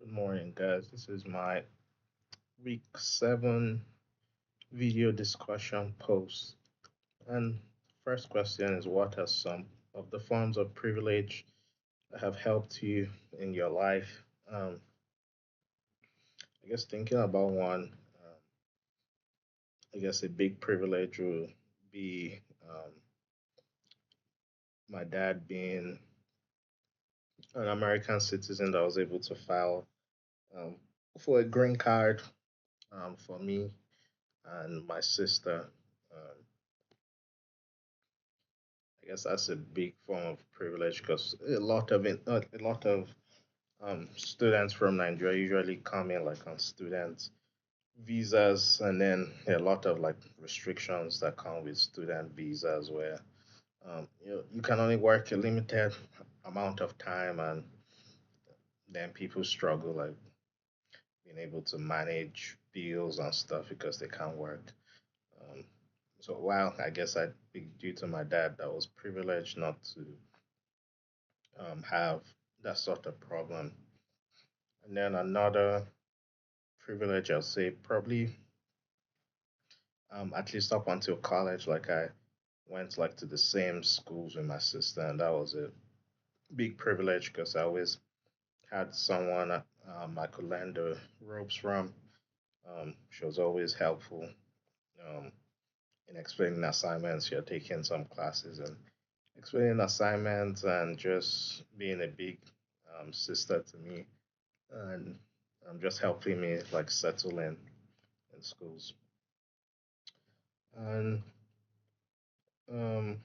Good morning, guys. This is my week 7 video discussion post. And first question is, what are some of the forms of privilege that have helped you in your life? I guess thinking about one, I guess a big privilege would be my dad being an American citizen that was able to file um, for a green card for me and my sister. Um, I guess that's a big form of privilege because a lot of students from Nigeria usually come in like on student visas, and then a lot of like restrictions that come with student visas where you can only work a limited amount of time, and then people struggle like being able to manage bills and stuff because they can't work. Um, so while I guess I due to my dad, that was privileged not to have that sort of problem. And then another privilege, I'll say, probably at least up until college, like I went like to the same schools with my sister, and that was a big privilege because I always had someone I could learn the ropes from. She was always helpful um, in explaining assignments. She had taken some classes and explaining assignments and just being a big sister to me and just helping me like settle in schools. And um,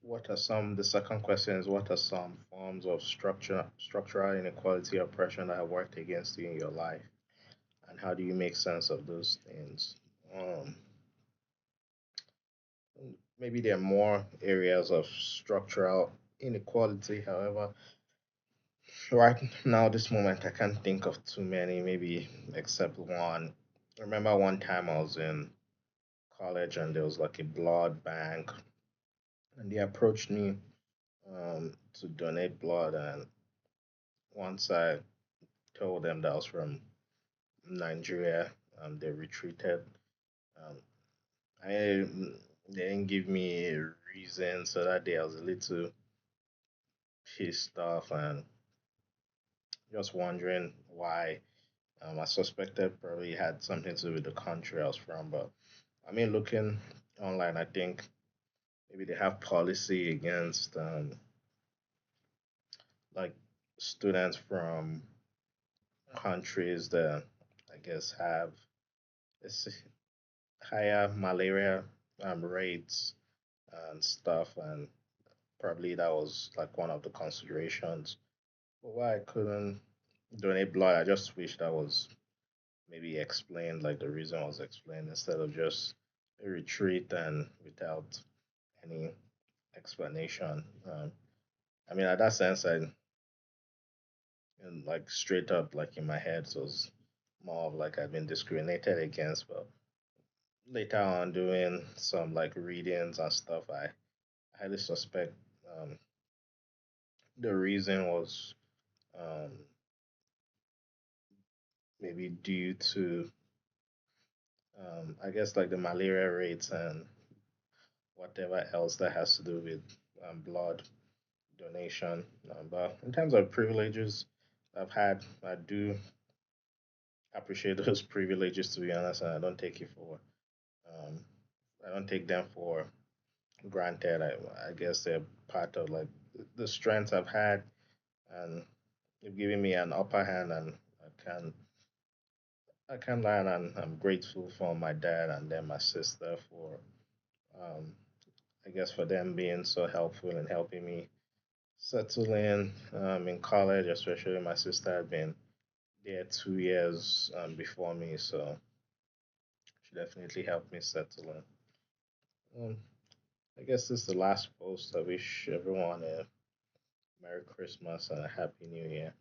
what are some? The second question is, what are some forms of structural inequality, oppression that have worked against you in your life, and how do you make sense of those things? Um, Maybe there are more areas of structural inequality. However, right now, this moment, I can't think of too many. Maybe except one. I remember one time I was in college and there was like a blood bank, and they approached me to donate blood. And once I told them that I was from Nigeria, they retreated. Um, I they didn't give me a reason, so that day I was a little pissed off and just wondering why. I suspected probably had something to do with the country I was from, but I mean, looking online, I think maybe they have policy against like students from countries that I guess have this higher malaria rates and stuff, and probably that was like one of the considerations. But why I couldn't donate blood, I just wish that was maybe explained, like the reason was explained instead of just a retreat and without any explanation. I mean, at that sense, and like straight up, like in my head, so it was more of like I'd been discriminated against. But later on, doing some like readings and stuff, I highly suspect um, the reason was um, maybe due to I guess like the malaria rates and whatever else that has to do with blood donation. But in terms of privileges I've had, I do appreciate those privileges to be honest, and um, I don't take them for granted. I guess they're part of like the strengths I've had, and they've given me an upper hand, and I can learn, and I'm grateful for my dad and then my sister for um, I guess for them being so helpful and helping me settle in college, especially my sister had been there 2 years before me, so she definitely helped me settle in. Um, I guess this is the last post. I wish everyone a Merry Christmas and a Happy New Year.